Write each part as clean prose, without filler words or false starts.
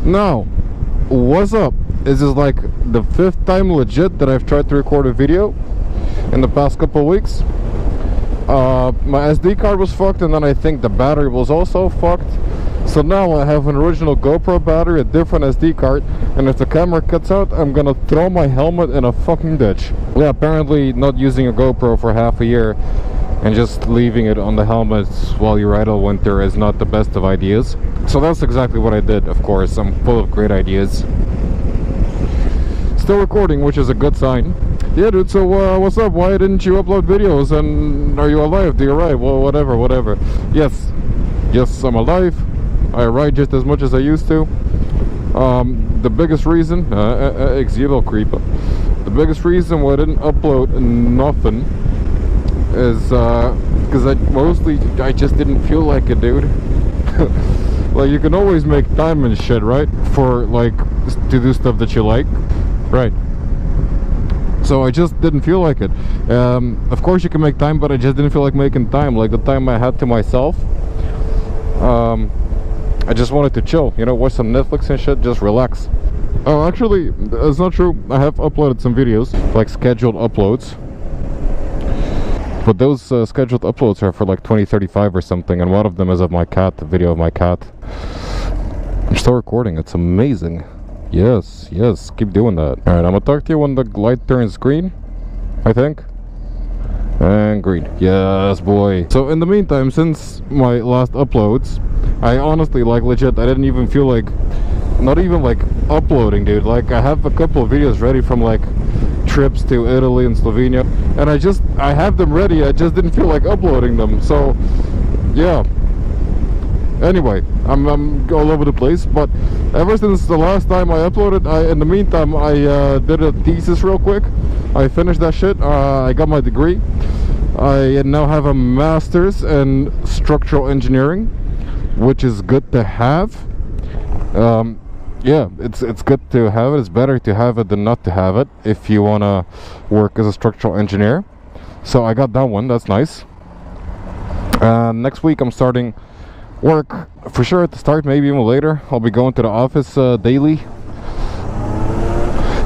Now, what's up? This is like the 5th time legit that I've tried to record a video in the past couple of weeks. My SD card was fucked, and then I think the battery was also fucked. So now I have an original GoPro battery, a different SD card, and if the camera cuts out, I'm gonna throw my helmet in a fucking ditch. Yeah, apparently not using a GoPro for half a year and just leaving it on the helmet while you ride all winter is not the best of ideas. So that's exactly what I did, of course. I'm full of great ideas. Still recording, which is a good sign. Yeah, dude, so what's up? Why didn't you upload videos? And are you alive? Do you ride? Well, whatever. Yes, I'm alive. I ride just as much as I used to. The biggest reason, Exilo Creeper. The biggest reason why I didn't upload nothing is because I just didn't feel like it, dude. Like, you can always make time and shit, right? For like to do stuff that you like, right? So I just didn't feel like it. Of course you can make time, but I just didn't feel like making time. Like the time I had to myself, I just wanted to chill, you know, watch some Netflix and shit, just relax. Oh, actually, it's not true. I have uploaded some videos, like scheduled uploads. But those scheduled uploads are for like 2035 or something, and one of them is of my cat, the video of my cat. I'm still recording, it's amazing. Yes, keep doing that. Alright, I'm gonna talk to you when the light turns green, I think. And green. Yes, boy. So in the meantime, since my last uploads, I honestly, like, legit, I didn't even feel like, not even like uploading, dude. Like, I have a couple of videos ready from like trips to Italy and Slovenia, and I have them ready, I just didn't feel like uploading them. So yeah, anyway, I'm all over the place. But ever since the last time I uploaded, in the meantime, I did a thesis real quick. I finished that shit. I got my degree. I now have a master's in structural engineering, which is good to have. Yeah, it's good to have it. It's better to have it than not to have it if you want to work as a structural engineer. So I got that one. That's nice. Next week I'm starting work for sure at the start, maybe even later. I'll be going to the office daily.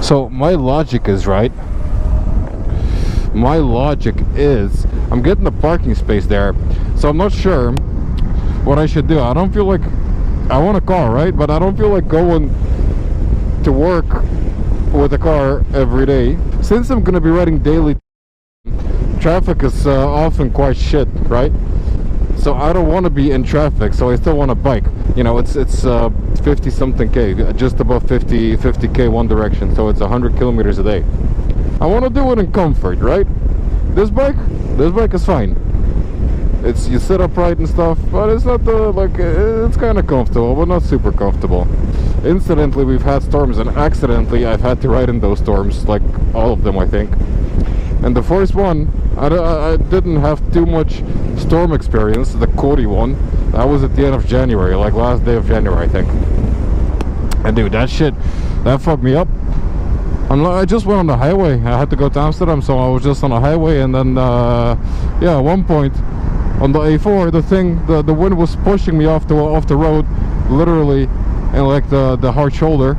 So my logic is right. My logic is I'm getting a parking space there, so I'm not sure what I should do. I don't feel like I want a car, right? But I don't feel like going to work with a car every day. Since I'm gonna be riding daily, traffic is often quite shit, right? So I don't want to be in traffic, so I still want a bike. You know, it's 50 something K, just above 50K one direction, so it's 100 kilometers a day. I want to do it in comfort, right? This bike is fine. It's, you sit upright and stuff, but it's not it's kind of comfortable, but not super comfortable. Incidentally, we've had storms, and accidentally I've had to ride in those storms, like all of them, I think. And the first one, I didn't have too much storm experience. The Cody one, that was at the end of January, like last day of January, I think. And dude, that shit, that fucked me up. I just went on the highway. I had to go to Amsterdam, so I was just on the highway, and then yeah, at one point on the A4, the wind was pushing me off the road, literally, in like the hard shoulder,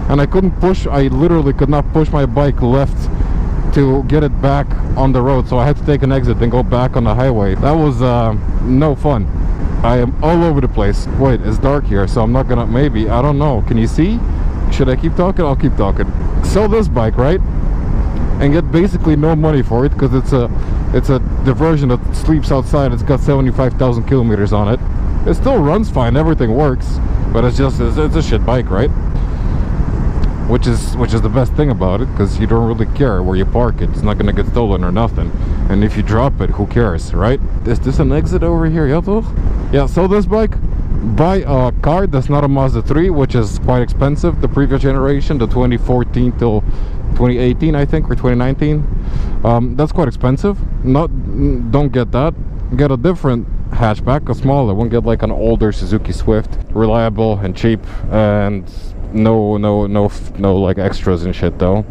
and I couldn't push. I literally could not push my bike left to get it back on the road, so I had to take an exit and go back on the highway. That was no fun. I am all over the place. Wait, it's dark here, so I'm not gonna, maybe, I don't know. Can you see? Should I keep talking? I'll keep talking. Sell this bike, right? And get basically no money for it, because it's a diversion that sleeps outside. It's got 75,000 kilometers on it. It still runs fine, everything works, but it's a shit bike, right? Which is the best thing about it, because you don't really care where you park it. It's not gonna get stolen or nothing. And if you drop it, who cares, right? Is this an exit over here? Yeah, toch? Yeah, sell this bike. Buy a car that's not a Mazda 3, which is quite expensive. The previous generation, the 2014 till 2018, I think, or 2019. That's quite expensive. Don't get that. Get a different hatchback, a smaller one. Get like an older Suzuki Swift, reliable and cheap, and no like extras and shit though.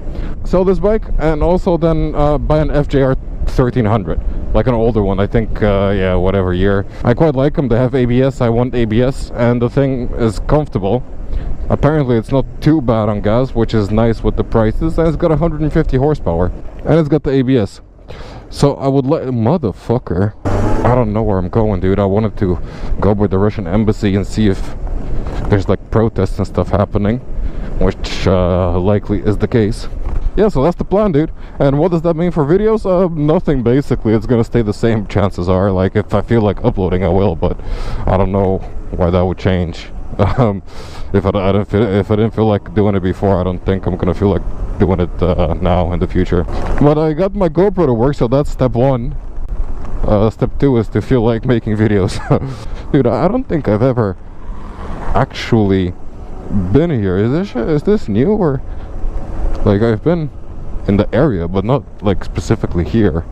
Sell this bike, and also then buy an FJR 1300, like an older one, I think. Yeah, whatever year. I quite like them. They have ABS. I want ABS, and the thing is comfortable. Apparently it's not too bad on gas, which is nice with the prices, and it's got 150 horsepower, and it's got the ABS. So I would let motherfucker. I don't know where I'm going, dude. I wanted to go by the Russian embassy and see if there's like protests and stuff happening, which likely is the case. Yeah, so that's the plan, dude. And what does that mean for videos? Nothing, basically. It's gonna stay the same, chances are. Like, if I feel like uploading, I will, but I don't know why that would change. If I didn't feel like doing it before, I don't think I'm gonna feel like doing it now in the future. But I got my GoPro to work, so that's step one. Step two is to feel like making videos. Dude, I don't think I've ever actually been here. Is this new, or like I've been in the area but not like specifically here?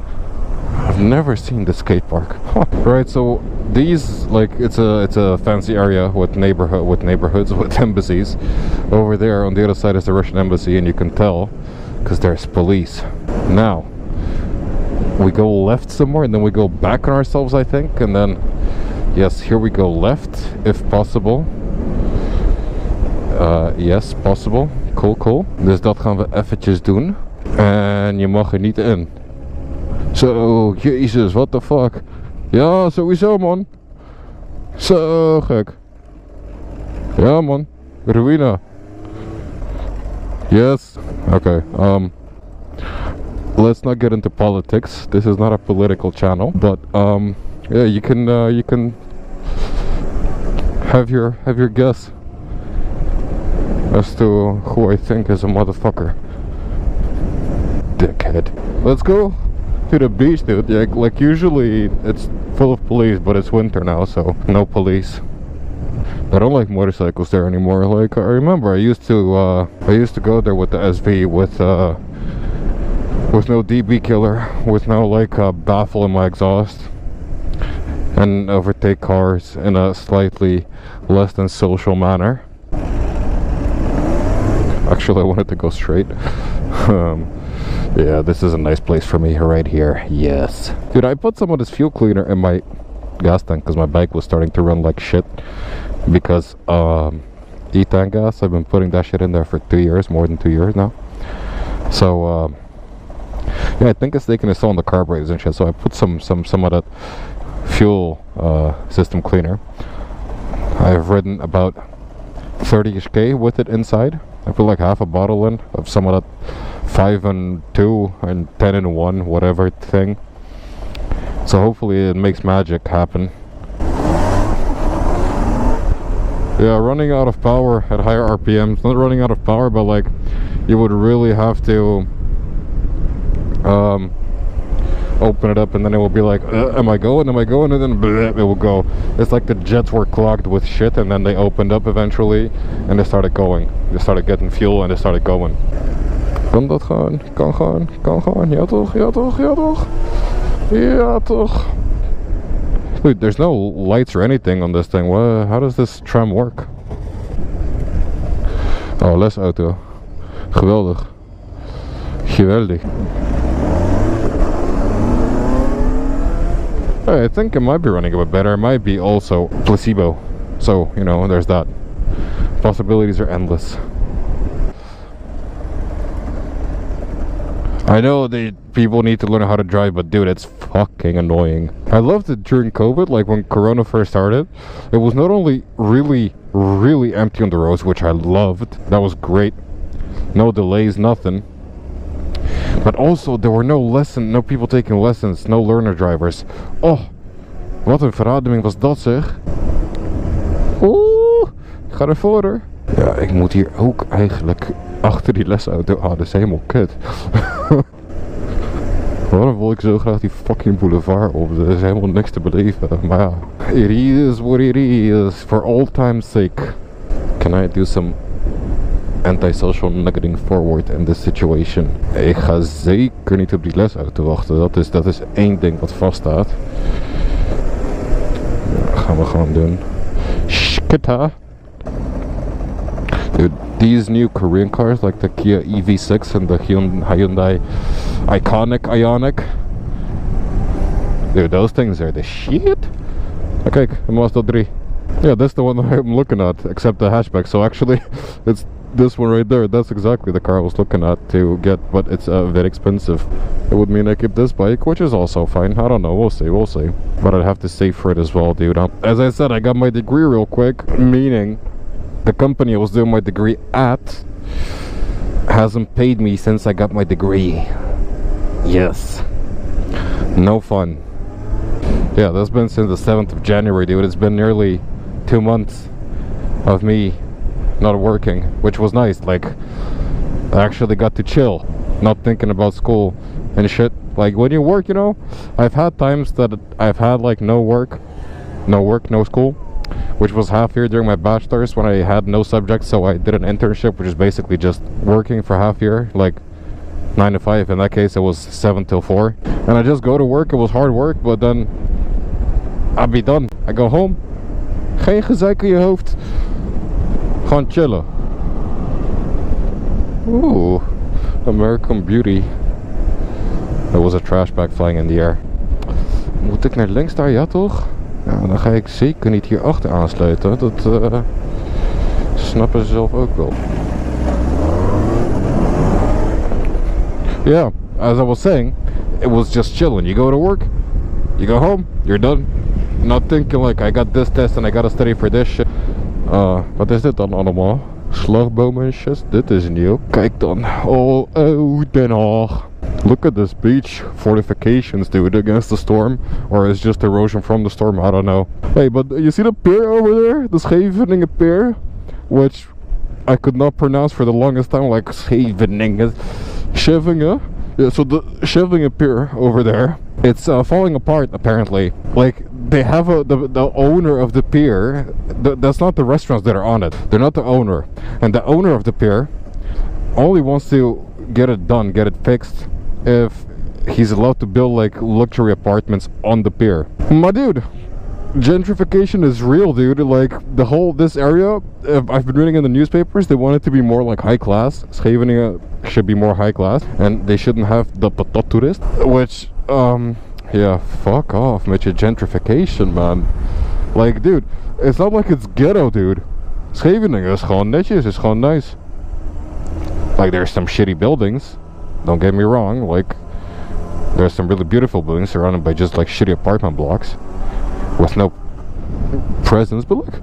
I've never seen the skate park. Huh. Right, so these, like, it's a fancy area with neighborhoods with embassies. Over there on the other side is the Russian embassy, and you can tell because there's police. Now we go left somewhere and then we go back on ourselves, I think, and then yes, here we go left if possible. Yes, possible. Cool. Dus dat gaan we eventjes doen. En je mag er niet in. Zo, jezus, what the fuck. Ja, sowieso, man. Zo gek. Ja, man. Ruïna. Yes. Okay, let's not get into politics. This is not a political channel, but yeah, you can have your guess as to who I think is a motherfucker. Dickhead. Let's go to the beach, dude. Yeah, like usually it's full of police, but it's winter now, so no police. I don't like motorcycles there anymore. Like, I remember I used to go there with the SV with no DB killer, with no like baffle in my exhaust, and overtake cars in a slightly less than social manner. Actually, I wanted to go straight. Yeah, this is a nice place for me right here. Yes. Dude, I put some of this fuel cleaner in my gas tank because my bike was starting to run like shit. Because E-tank gas, I've been putting that shit in there for 2 years, more than 2 years now. So yeah, I think it's taking its toll on the carburetors and shit. So I put some of that fuel system cleaner. I've ridden about 30-ish K with it inside. I put like half a bottle in of some of that 5 and 2 and 10 and 1 whatever thing. So hopefully it makes magic happen. Yeah, running out of power at higher RPMs. Not running out of power, but like you would really have to open it up, and then it will be like, am I going? And then bleh, it will go. It's like the jets were clogged with shit, and then they opened up eventually, and they started going. They started getting fuel, and they started going. Kan dat gaan? Kan gaan? Kan gaan? Ja toch? Ja toch? Ja toch? Ja toch? Dude, there's no lights or anything on this thing. How does this tram work? Oh, lesauto. Geweldig. Geweldig. I think it might be running a bit better. It might be also placebo. So, you know, there's that. Possibilities are endless. I know people need to learn how to drive, but dude, it's fucking annoying. I loved it during COVID, like when Corona first started. It was not only really empty on the roads, which I loved. That was great. No delays, nothing. But also, there were no people taking lessons, no learner drivers. Oh, wat een verademing was dat, zeg. Oeh, ik ga ervoor, hoor. Ja, ik moet hier ook eigenlijk achter die lesauto. Ah, dat is helemaal kut. Waarom wil ik zo graag die fucking boulevard op? Er is helemaal niks te beleven. Maar ja, it is what it is. For old time's sake. Can I do some antisocial nuggeting forward in this situation? Ik ga zeker niet op die lesauto wachten. Dat is één ding wat vaststaat. Ja, gaan we gewoon doen. Shkita. Dude, these new Korean cars like the Kia EV6 and the Hyundai Ioniq. Dude, those things are the shit. Oh, kijk, een Mazda 3. Yeah, that's the one that I'm looking at, except the hatchback. So actually, it's this one right there. That's exactly the car I was looking at to get, but it's very expensive. It would mean I keep this bike, which is also fine. I don't know, we'll see. But I'd have to save for it as well, dude. As I said, I got my degree real quick, meaning the company I was doing my degree at hasn't paid me since I got my degree. Yes. No fun. Yeah, that's been since the 7th of January, dude. It's been nearly 2 months of me not working, which was nice. Like, I actually got to chill, not thinking about school and shit. Like, when you work, you know, I've had times that I've had like no work, no school, which was half year during my bachelor's when I had no subjects. So I did an internship, which is basically just working for half year, like 9 to 5. In that case, it was 7 till 4, and I just go to work. It was hard work, but then I'll be done. I go home, geen gezeik in je hoofd, gewoon chillen. Ooh, American Beauty. There was a trash bag flying in the air. Moet ik naar links daar? Ja toch? Ja, dan ga ik zeker niet hier achter aansluiten. Dat snappen ze zelf ook wel. Yeah, as I was saying, it was just chilling. You go to work, you go home, you're done. Not thinking like, I got this test and I gotta study for this shit. Wat is dit dan allemaal? Slagbomen en shit? Dit is nieuw. Kijk dan. Oh, Den Haag. Look at this beach. Fortifications, dude, against the storm. Or it's just erosion from the storm, I don't know. Hey, but you see the pier over there? The Scheveningen pier? Which I could not pronounce for the longest time, like Scheveningen. Scheveningen? Yeah, so the Scheveningen pier over there, it's falling apart apparently. Like, they have the owner of the pier, that's not the restaurants that are on it. They're not the owner. And the owner of the pier only wants to get it done, get it fixed, if he's allowed to build like luxury apartments on the pier. My dude, gentrification is real, dude. Like, this area, I've been reading in the newspapers, they want it to be more like high class. Scheveningen should be more high class, and they shouldn't have the patattoerist, which yeah, fuck off met je gentrification, man. Like, dude, it's not like it's ghetto, dude. Scheveningen is gewoon netjes, is gewoon nice. Like, there's some shitty buildings, don't get me wrong. Like, there's some really beautiful buildings surrounded by just like shitty apartment blocks with no presence. But look,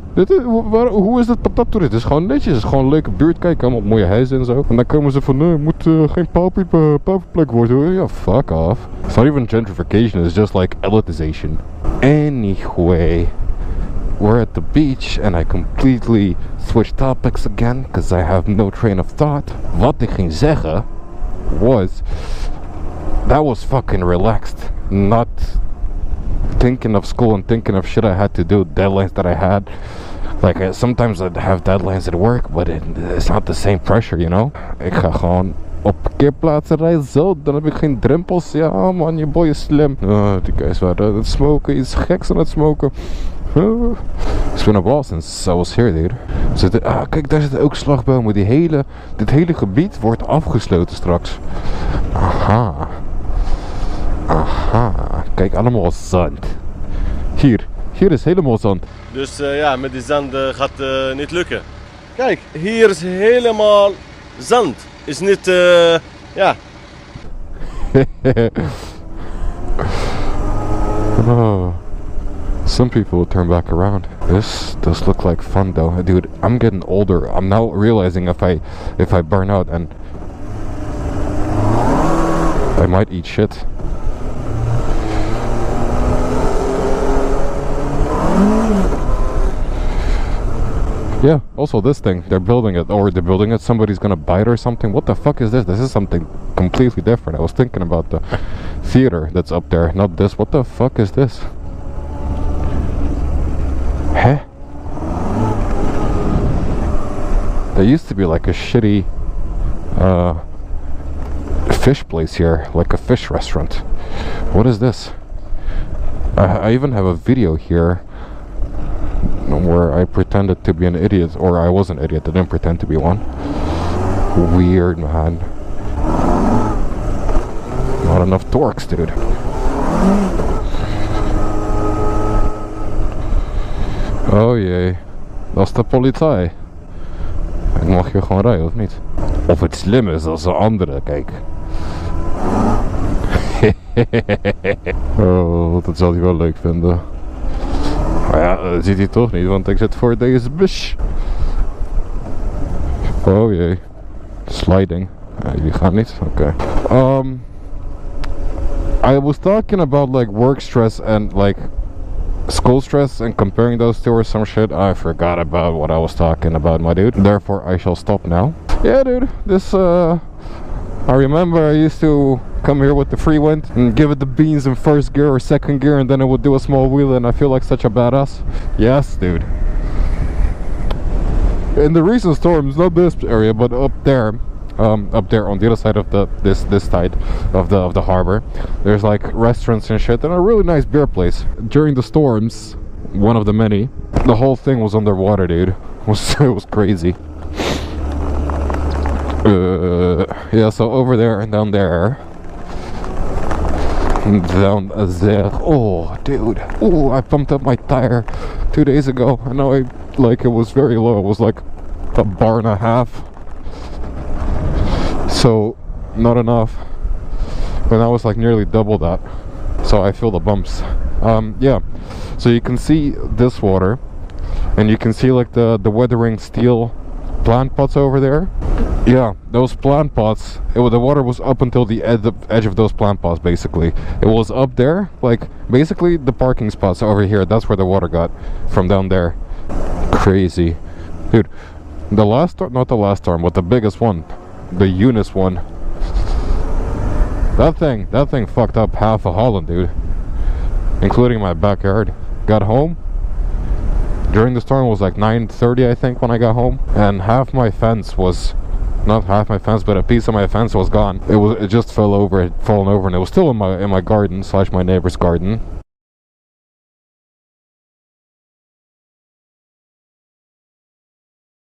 hoe is het patattoerist? Het is gewoon netjes, het is gewoon een leuke buurt. Kijk, allemaal mooie huizen en zo. En dan komen ze van, nee, het moet geen pauperplek worden. Ja, fuck off. It's not even gentrification, it's just like elitization. Anyway, we're at the beach and I completely switched topics again because I have no train of thought. Wat ik ging zeggen was, that was fucking relaxed. Not thinking of school and thinking of shit I had to do, deadlines that I had. Like, sometimes I'd have deadlines at work, but it's not the same pressure, you know. Ik ga gewoon op parkeerplaatsen rijden, zo, dan heb ik geen drempels. Ja man, je boy is slim. Die guys waren aan het smoken, iets geks aan het smoken. It's been a while since I was here, dude. Kijk, daar zitten ook slagbomen. Dit hele gebied wordt afgesloten straks. Aha. Kijk, allemaal zand. Hier is helemaal zand. Dus ja, met die zand gaat niet lukken. Kijk, hier is helemaal zand. Is niet, ja. Oh. Some people will turn back around. This does look like fun though. Dude, I'm getting older. I'm now realizing if I burn out, and I might eat shit. Yeah, also this thing, they're building it, somebody's gonna buy it or something. What the fuck is this? This is something completely different. I was thinking about the theater that's up there, not this. What the fuck is this? Huh? There used to be like a shitty fish place here, like a fish restaurant. What is this? I even have a video here where I pretended to be an idiot, or I was an idiot, I didn't pretend to be one. Weird, man. Not enough torques, dude. Oh jee, dat is de politie. Ik mag hier gewoon rijden, of niet? Of het slim is als de andere, kijk. Oh, dat zal hij wel leuk vinden. Maar ja, dat ziet hij toch niet, want ik zit voor deze bus. Oh jee. Sliding. Jullie gaan niet? Oké. I was talking about like work stress and like school stress and comparing those two or some shit. I forgot about what I was talking about, my dude. Therefore, I shall stop now. Yeah, dude. This, I remember I used to come here with the free wind and give it the beans in first gear or second gear, and then it would do a small wheel, and I feel like such a badass. Yes, dude. In the recent storms, not this area, but up there on the other side of this side of the harbor, there's like restaurants and shit, and a really nice beer place. During the storms, one of the many, the whole thing was underwater, dude. It was crazy. Yeah, so over there and down there. Down there. Oh, dude. Oh, I pumped up my tire 2 days ago. I know it was very low. It was like a bar and a half. So, not enough. But now it's like nearly double that. So I feel the bumps. Yeah. So you can see this water. And you can see like the weathering steel plant pots over there. Yeah, those plant pots, the water was up until the edge of those plant pots, basically. It was up there, like, basically the parking spots over here, that's where the water got from down there. Crazy. Dude, the last storm, not the last storm, but the biggest one, the Eunice one. That thing fucked up half of Holland, dude. Including my backyard. Got home. During the storm, it was like 9:30, I think, when I got home. And half my fence was... Not half my fence, but a piece of my fence was gone. It just fell over, it fallen over, and it was still in my garden / my neighbor's garden.